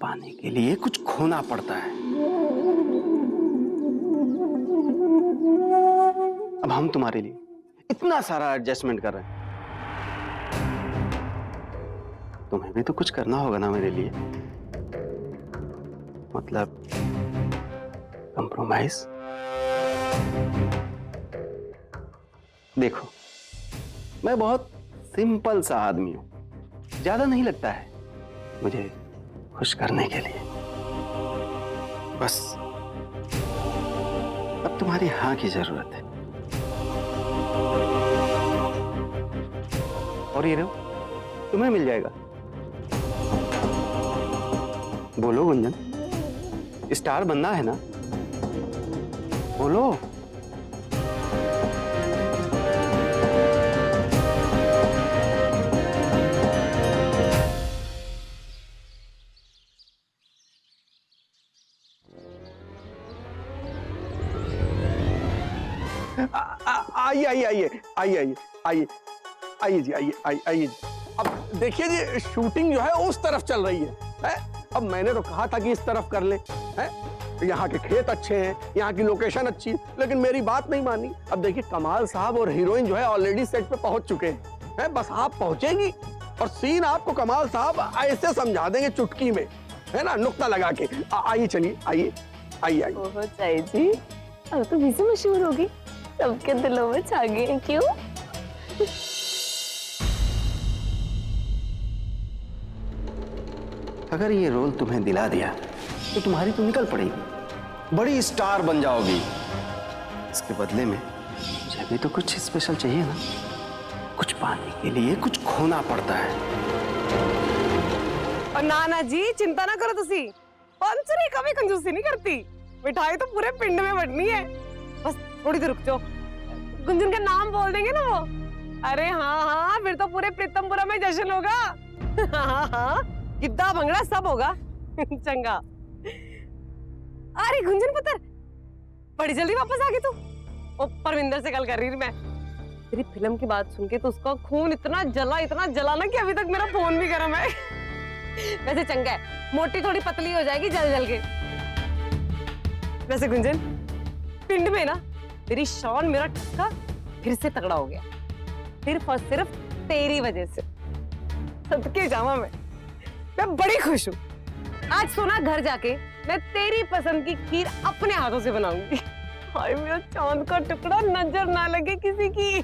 पाने के लिए कुछ खोना पड़ता है। अब हम तुम्हारे लिए इतना सारा एडजस्टमेंट कर रहे हैं, तुम्हें भी तो कुछ करना होगा ना मेरे लिए। मतलब कंप्रोमाइज। देखो, मैं बहुत सिंपल सा आदमी हूं, ज्यादा नहीं लगता है मुझे खुश करने के लिए। बस अब तुम्हारी हाँ की जरूरत है। और ये लो, तुम्हें मिल जाएगा। बोलो गुंजन, स्टार बनना है ना? बोलो। आइए आइए आइए आइए आइए आइए आइए जी, आइए आइए आइए जी। अब देखिए जी, शूटिंग जो है उस तरफ चल रही है? अब मैंने तो कहा था कि इस तरफ कर ले, है? यहाँ के खेत अच्छे हैं, यहाँ की लोकेशन अच्छी है, लेकिन मेरी बात नहीं मानी। अब देखिए, कमाल साहब और हीरोइन जो है ऑलरेडी सेट पे पहुंच चुके हैं, बस आप पहुंचेंगी और सीन आपको कमाल साहब ऐसे समझा देंगे चुटकी में, है ना, नुक्ता लगा के। आइए, चलिए, आइए आइए आइए। ओहो चाई जी, अब तो भी से मशहूर होगी, सबके दिलों में छा गई हैं, क्यों? अगर ये रोल तुम्हें दिला दिया तो तुम्हारी तो निकल पड़ेगी, बड़ी स्टार बन जाओगी। इसके बदले में मुझे भी तो कुछ स्पेशल चाहिए ना। कुछ पाने के लिए कुछ खोना पड़ता है। और ना जी, चिंता ना करो तुसी, पंचरी कभी कंजूसी नहीं करती। मिठाई तो पूरे पिंड में बंटनी है। बस थोड़ी देर रुक जाओ, गुंजन का नाम बोल देंगे ना वो, अरे हाँ हाँ, फिर तो पूरे प्रीतमपुरा में जश्न होगा। हाँ हाँ, गिद्दा भंगड़ा सब होगा। चंगा। अरे गुंजन पुत्र, बड़ी जल्दी वापस आ गई तू। ओ, परविंदर से कल कर रही थी मैं। तेरी फिल्म की बात सुन के तो उसका खून इतना जला ना कि अभी तक मेरा फोन भी गर्म है। वैसे चंगा है, मोटी थोड़ी पतली हो जाएगी जल के। वैसे गुंजन, पिंड में ना तेरी शान, मेरा ठक्का फिर से तगड़ा हो गया, सिर्फ और सिर्फ तेरी वजह से। सदके जावा मैं बड़ी खुश हूँ। आज सोना घर जाके मैं तेरी पसंद की खीर अपने हाथों से बनाऊंगी। हाय मेरा चांद का टुकड़ा, नजर ना लगे किसी की।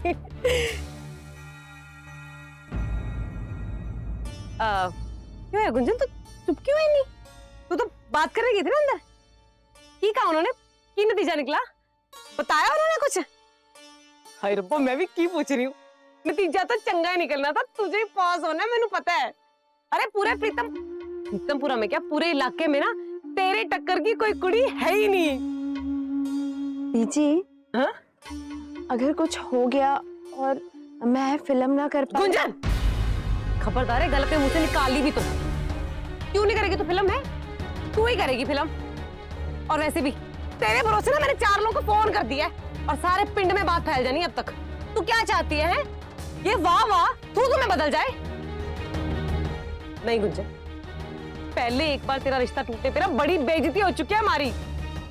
क्यों है गुंजन, तू चुप क्यों है? नहीं, तू तो बात कर रही थी ना अंदर। की कहा उन्होंने, की नतीजा निकला, बताया उन्होंने कुछ? हाय रब्बा, मैं भी की पूछ रही हूँ। नतीजा तो चंगा ही निकलना था, तुझे पास होना है, मैंने पता है। अरे पूरे प्रीतमपुरा में क्या, पूरे इलाके में ना तेरे टक्कर की कोई कुड़ी है ही नहीं। बीजी, हाँ? अगर कुछ हो गया और मैं फिल्म ना कर पाऊं। गुंजन, खबरदार है, गलत मुंह से निकाली भी तो। क्यों नहीं करेगी तू फिल्म? है तू ही करेगी फिल्म। और वैसे भी तेरे भरोसे ना मैंने 4 लोगों को फोन कर दिया है और सारे पिंड में बात फैल जानी अब तक। तू क्या चाहती है? ये वाह वाह तू तुम्हें बदल जाए? नहीं गुंजन, पहले एक बार तेरा रिश्ता टूटने पे ना बड़ी बेइज्जती हो चुकी है हमारी।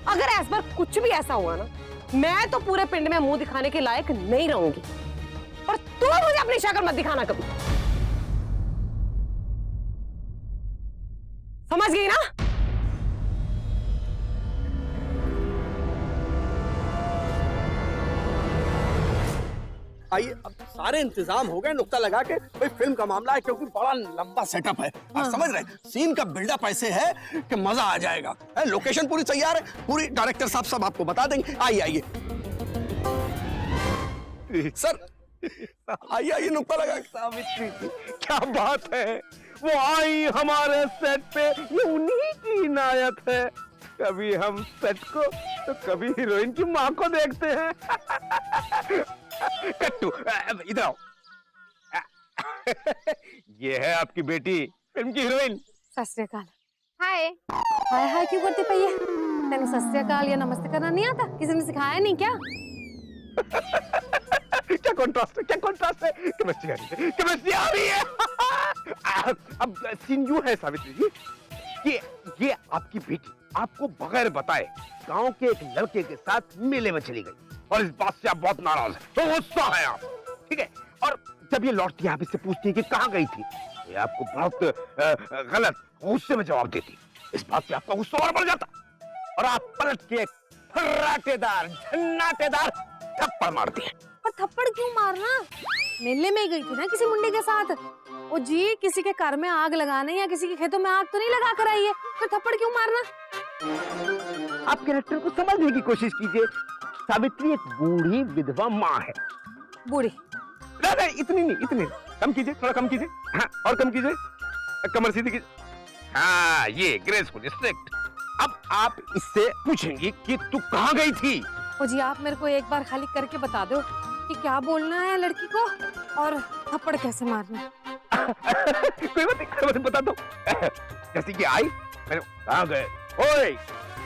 अगर इस बार कुछ भी ऐसा हुआ ना, मैं तो पूरे पिंड में मुंह दिखाने के लायक नहीं रहूंगी। और तू मुझे अपनी शक्ल मत दिखाना कभी, समझ गई ना? आइए, अब सारे इंतजाम हो गए, नुक्ता लगा के। भाई फिल्म का मामला है, क्योंकि बड़ा लंबा सेटअप है। आप समझ रहे हैं, सीन का बिल्डअप ऐसे है कि मजा आ जाएगा। लोकेशन पूरी तैयार है, पूरी डायरेक्टर साहब सब आपको बता देंगे। आइए आइए सर, आइए आइए, नुक्ता लगा। सावित्री जी, क्या बात है, वो आई हमारे सेट पे, ये उन्हीं की इनायत है। कभी हम सेट को तो कभी हीरोइन की माँ को देखते हैं। कट्टू, इधर आओ। ये है आपकी बेटी, फिल्म की हीरोइन। सत श्री अकाल। हाय हाय हाय क्यों करती पई है? तेन सत श्री अकाल या नमस्ते करना नहीं आता? किसी ने सिखाया नहीं क्या? क्या कॉन्ट्रास्ट है, क्या कॉन्ट्रास्ट है। केमिस्ट्री आ रही है, केमिस्ट्री आ रही है। अब सीन यूं है सावित्री जी, ये आपकी बेटी आपको बगैर बताए गांव के एक लड़के के साथ मेले में चली गई और इस बात से आप बहुत नाराज हैं, तो गुस्सा है आप, ठीक है। और जब ये लौटती है आप इससे पूछती है कि कहाँ गई थी, तो ये आपको बहुत गलत गुस्से में जवाब देती। इस बात से आपका गुस्सा और बढ़ जाता और आप पलट के फर्राटेदार झन्नाटेदार थप्पड़ मारती है। पर थप्पड़ क्यों मारना? मेले में गई थी ना किसी मुंडे के साथ। ओ जी, किसी के घर में आग लगाने या किसी के खेतों में आग तो नहीं लगा कर आई है, तो थप्पड़ क्यों मारना? आप कैरेक्टर को समझने की कोशिश कीजिए। सावित्री एक बूढ़ी विधवा माँ है। बूढ़ी? नहीं, इतनी नहीं, इतनी नहीं। कम कीजिए, थोड़ा कम कीजिए। हाँ, और कम कीजिए, कमर सीधी कीजिए। हाँ, ये ग्रेसफुल, स्ट्रिक्ट। अब आप इससे पूछेंगी कि तू कहाँ गई थी? ओ जी, आप मेरे को एक बार खाली करके बता दो कि क्या बोलना है लड़की को और थप्पड़ कैसे मारना है। कोई बात नहीं, बता दो। जैसे कि आई, मैंने कहाँ गए? ओए,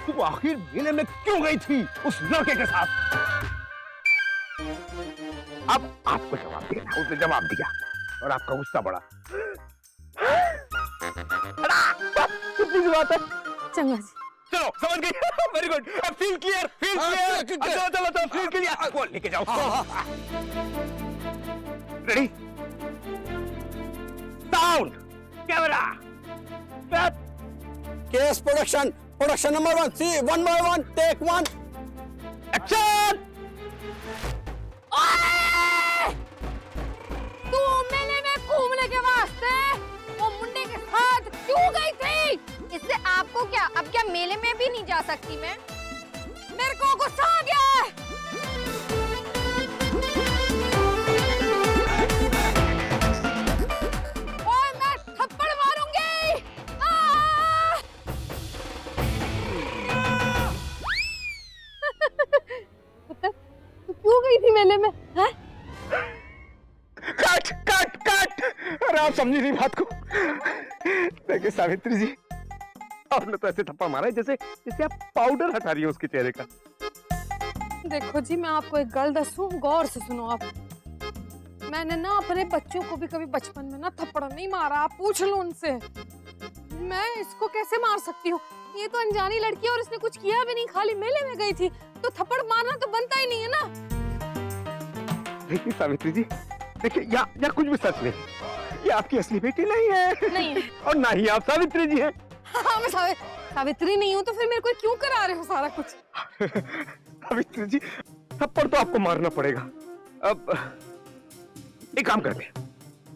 तू आखिर मेले में क्यों गई थी उस लड़के के साथ? अब आपको जवाब देना। उसने जवाब दिया और आपका गुस्सा बढ़ा। कितनी बात है। चंगा जी, चलो समझ गई। Very good. अब फील क्लियर, फील क्लियर। चलो फील क्लियर। वो लेके जाओ। Ready, sound, camera, cut. Case production number 1, C 1 by 1, take 1, action. तू मेले में घूमने के वास्ते वो मुंडे के साथ क्यों गई थी? इससे आपको क्या? अब क्या मेले में भी नहीं जा सकती मैं? मेरे को गुस्सा आ गया है। और मैं थप्पड़ मारूंगी। तू क्यों गई थी मेले में? हैं? Cut cut cut. अरे आप समझी नहीं बात को। देखिए सावित्री जी, आपने तो ऐसे थप्पड़ मारा है जैसे जैसे आप पाउडर हटा रही हो उसके चेहरे का। देखो जी, मैं आपको एक गल दसूं, गौर से सुनो आप। मैंने ना अपने बच्चों को भी कभी बचपन में ना थप्पड़ नहीं मारा। आप पूछ लो उनसे। मैं इसको कैसे मार सकती हूँ? ये तो अनजानी लड़की है और इसने कुछ किया भी नहीं, खाली मेले में गई थी, तो थप्पड़ मारना तो बनता ही नहीं है ना। देखिए सावित्री जी, देखिए यहाँ कुछ भी सच नहीं। ये आपकी असली बेटी नहीं है। नहीं है। और ना ही आप सावित्री जी हैं। हाँ, मैं सावित्री नहीं हूँ, तो फिर मेरे को क्यों करा रहे हो सारा कुछ? सावित्री जी, थप्पड़ तो आपको मारना पड़ेगा। अब एक काम करते हैं,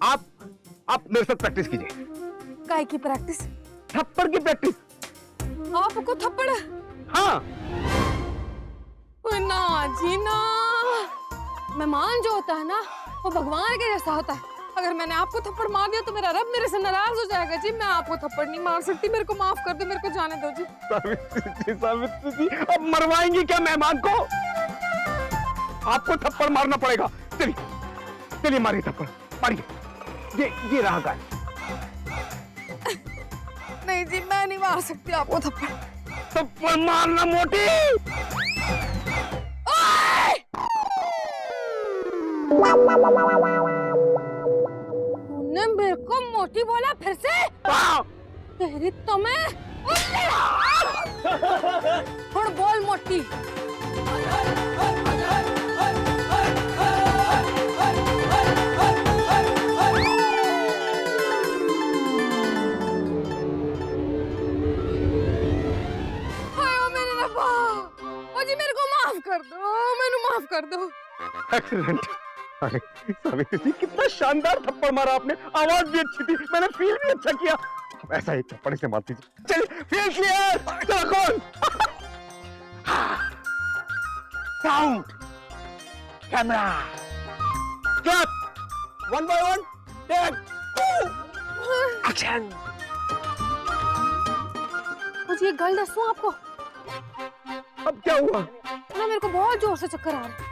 आप मेरे साथ प्रैक्टिस कीजिए। काय की प्रैक्टिस? थप्पड़ की प्रैक्टिस। आपको थप्पड़? हाँ। ना जी ना, मेहमान जो होता है ना, वो भगवान के जैसा होता है। अगर मैंने आपको थप्पड़ मार दिया तो मेरा रब मेरे से नाराज हो जाएगा जी। मैं आपको थप्पड़ नहीं मार सकती, मेरे को माफ कर दो, मेरे को जाने दो जी। सावित्री जी, अब मरवाएंगी क्या मेहमान को? आपको थप्पड़ मारना पड़ेगा। चलिए मारिए थप्पड़, मारिए। ये रहा गाय। नहीं जी, मैं नहीं मार सकती आपको थप्पड़। थप्पड़ मारना मोटी। तूने मेरे को मोटी बोला फिर से? तेरी तो मैं थोड़ा बोल मोटी। जी मेरे को माफ कर दो, मैंने माफ कर दो। एक्सीलेंट। अरे सावित्री जी, कितना शानदार थप्पड़ मारा आपने। आवाज भी अच्छी थी, मैंने फील भी अच्छा किया। ऐसा एक थप्पड़ से मारती थी। चलिए फील क्लियर। चलो कौन? Sound, camera, cut. 1 by 1, take 2, action. मुझे एक गल दसूं आपको। अब क्या हुआ? ना मेरे को बहुत जोर से चक्कर आ रहे हैं।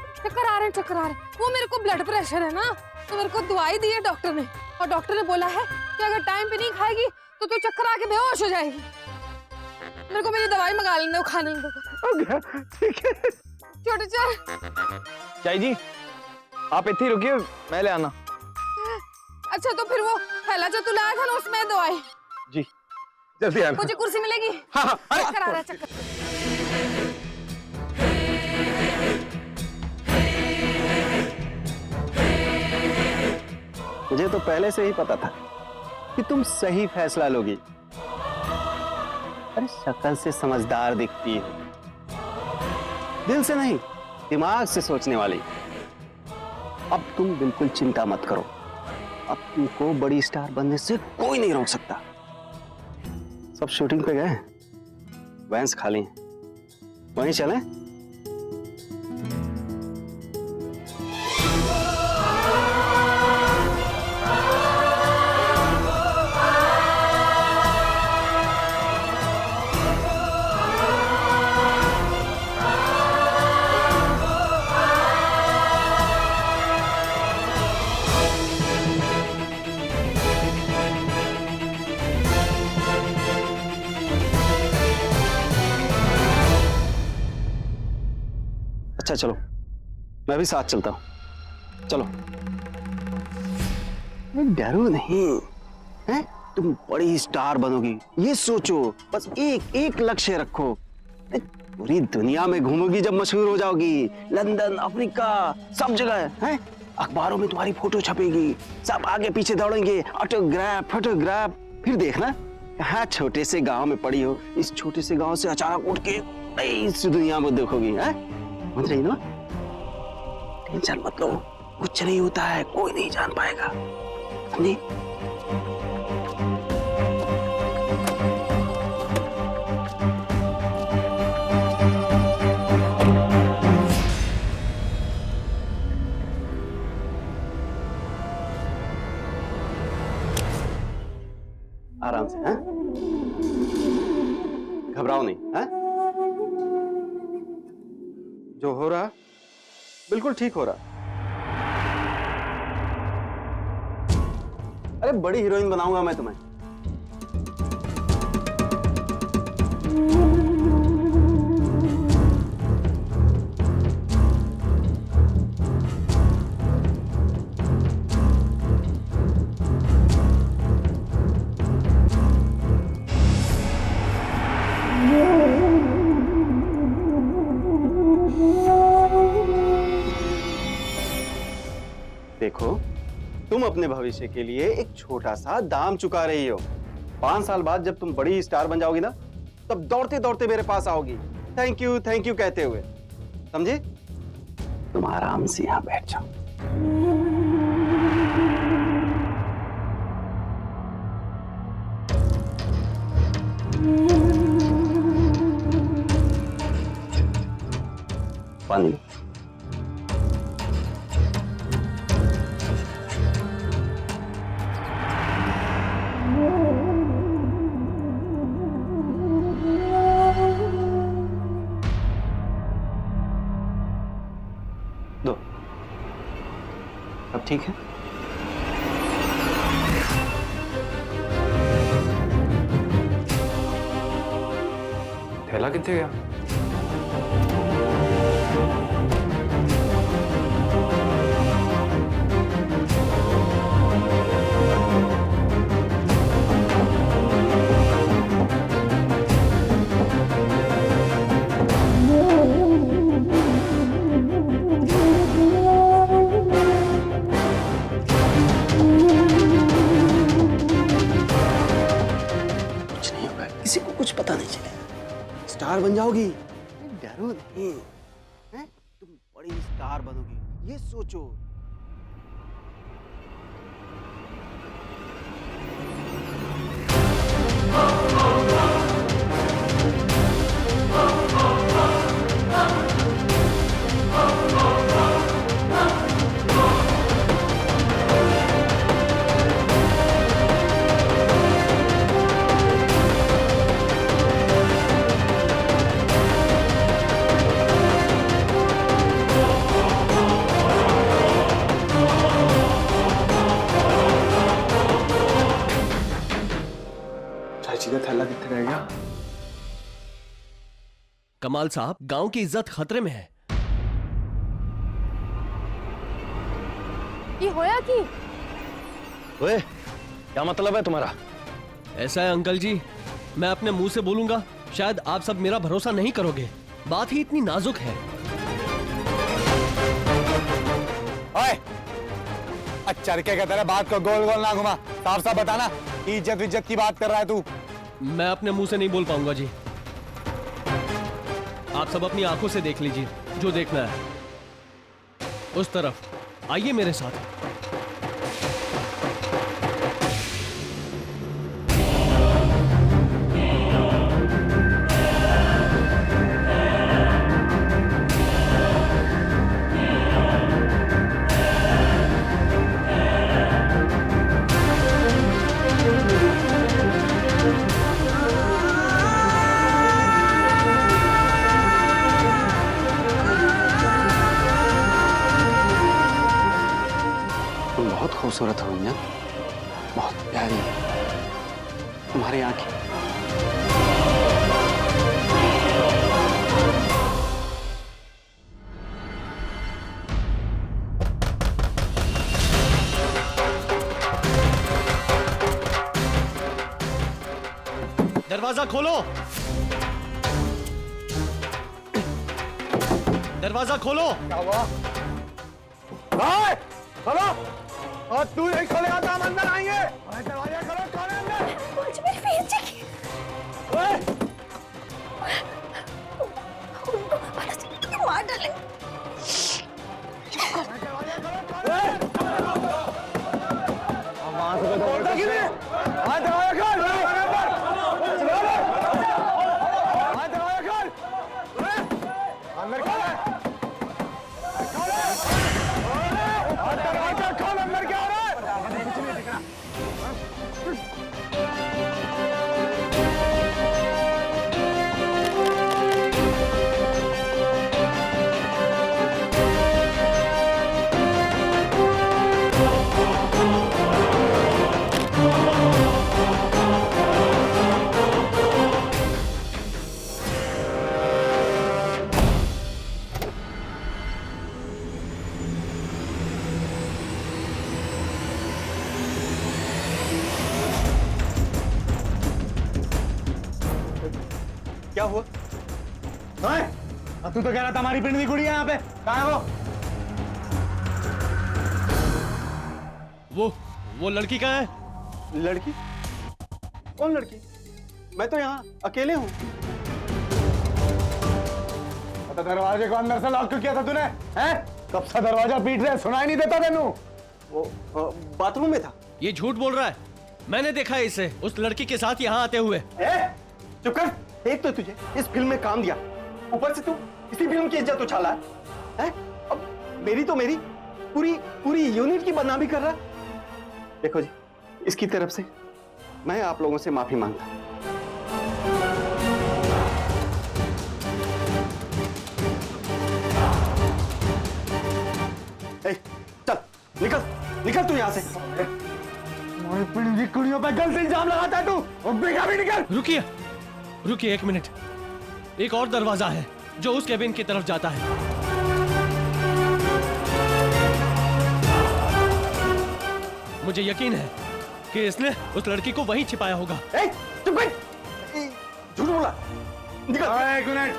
वो मेरे को ब्लड प्रेशर है ना, तो मेरे को दवाई दी है डॉक्टर ने, और डॉक्टर ने बोला है कि अगर टाइम पे नहीं खाएगी तो तू चक्कर आके बेहोश हो जाएगी। मेरे को मेरी दवाई मंगा लेने दो, खाने दो। ठीक है। छोटे चल। चाई जी, आप इतनी रुकिए, मैं ले आना। अच्छा, तो फिर वो थैला जो तू लाया था ना, उसमें दवाई। जी जल्दी आना। मुझे कुर्सी मिलेगी? हाँ हाँ, अरे चक्कर आ रहा है, चक्कर। मुझे तो पहले से ही पता था कि तुम सही फैसला लोगी। अरे शक्ल से समझदार दिखती है, दिल से नहीं, दिमाग से सोचने वाली। अब तुम बिल्कुल चिंता मत करो, अब तुमको बड़ी स्टार बनने से कोई नहीं रोक सकता। सब शूटिंग पे गए, वैन्स खाली हैं, वहीं चलें? अच्छा चलो, मैं भी साथ चलता हूं, चलो। डरो नहीं, हैं? तुम बड़ी स्टार बनोगी, ये सोचो, बस एक एक लक्ष्य रखो। पूरी दुनिया में घूमोगी जब मशहूर हो जाओगी, लंदन, अफ्रीका, सब जगह, हैं? अखबारों में तुम्हारी फोटो छपेगी, सब आगे पीछे दौड़ेंगे, ऑटोग्राफ फोटोग्राफ। फिर देखना, कहाँ छोटे से गांव में पड़ी हो, इस छोटे से गांव से अचानक उठ के इस दुनिया में देखोगी, हैं? समझ रही ना? टेंशन मत लो, कुछ नहीं होता है, कोई नहीं जान पाएगा, समझी? आराम से, हैं? घबराओ नहीं, हैं? जो हो रहा बिल्कुल ठीक हो रहा। अरे बड़ी हीरोइन बनाऊंगा मैं तुम्हें। देखो, तुम अपने भविष्य के लिए एक छोटा सा दाम चुका रही हो। 5 साल बाद जब तुम बड़ी स्टार बन जाओगी ना, तब दौड़ते दौड़ते मेरे पास आओगी, थैंक यू कहते हुए, समझे? तुम आराम से यहां बैठ जाओ। पानी दो। अब ठीक है? थैला कितने गया? कुछ नहीं होगा, किसी को कुछ पता नहीं चलेगा। स्टार बन जाओगी, डरो नहीं, हैं? तुम बड़ी स्टार बनोगी, ये सोचो। चाची का थैला कितने रह गया? कमाल साहब, गांव की इज्जत खतरे में है। ये होया की? ओए, क्या मतलब है तुम्हारा? ऐसा है अंकल जी, मैं अपने मुंह से बोलूंगा शायद आप सब मेरा भरोसा नहीं करोगे। बात ही इतनी नाजुक है। ओए, चरके के तरह बात को गोल गोल ना घुमा, साफ साफ बताना इज्जत इज्जत की बात कर रहा है तू। मैं अपने मुंह से नहीं बोल पाऊंगा जी। आप सब अपनी आंखों से देख लीजिए जो देखना है। उस तरफ आइए मेरे साथ। तुम बहुत खूबसूरत हो मियां, बहुत प्यारी हो तुम्हारी आंखें। दरवाजा खोलो, दरवाजा खोलो। क्या हुआ? ओए, खोलो। और तू नहीं खोलेगा तो हम अंदर आएंगे। ओए, दरवाजा खोलो, कौन है अंदर? मुझे मेरी फेस चाहिए। ओए, उनको पता चला तो मार डालेंगे। वहां से खोलता क्यों नहीं? हाँ, दरवाजा खोल। हाँ, दरवाजा खोल। अंदर खोल। दरवाजा खोल, अंदर क्या हो रहा है? कुछ नहीं दिख रहा। क्या हुआ? तू तो कह रहा था हमारी पिंड की कुड़ी है यहाँ पे, कहाँ है वो लड़की कहाँ है? लड़की? कौन लड़की? मैं तो यहाँ अकेले हूँ। तो दरवाजे को अंदर से लॉक क्यों किया था तूने? हैं? कब सा दरवाजा पीट रहे, सुनाई नहीं देता तेनू? वो बाथरूम में था। ये झूठ बोल रहा है। मैंने देखा है इसे उस लड़की के साथ यहाँ आते हुए। चुप कर। एक तो तुझे इस फिल्म में काम दिया, ऊपर से तू इसी फिल्म की इज्जत उछाला है? अब मेरी तो मेरी पूरी यूनिट की बदनामी कर रहा है। देखो जी, इसकी तरफ से मैं आप लोगों से माफी मांगता हूं। चल निकल तू यहां से। हमारी पिंड की कुड़ियों पे गलत इल्जाम लगाता है तू, और बेगा भी निकल। रुकिए 1 मिनट। एक और दरवाजा है जो उस केबिन की तरफ जाता है। मुझे यकीन है कि इसने उस लड़की को वहीं छिपाया होगा। चुप कर, झूठ बोला। निकल। एक मिनट।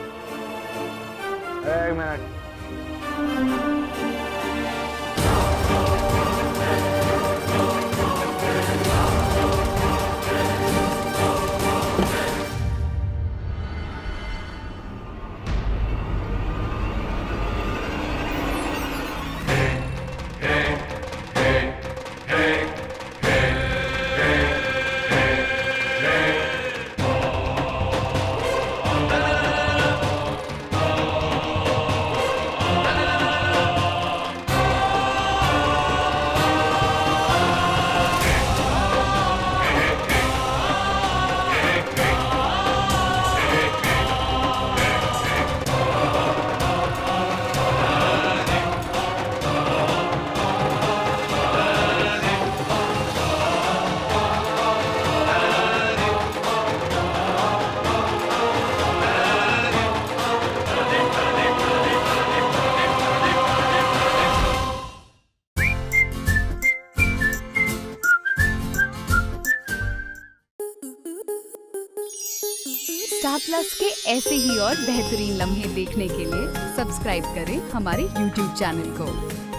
स्टार प्लस के ऐसे ही और बेहतरीन लम्हे देखने के लिए सब्सक्राइब करें हमारे YouTube चैनल को।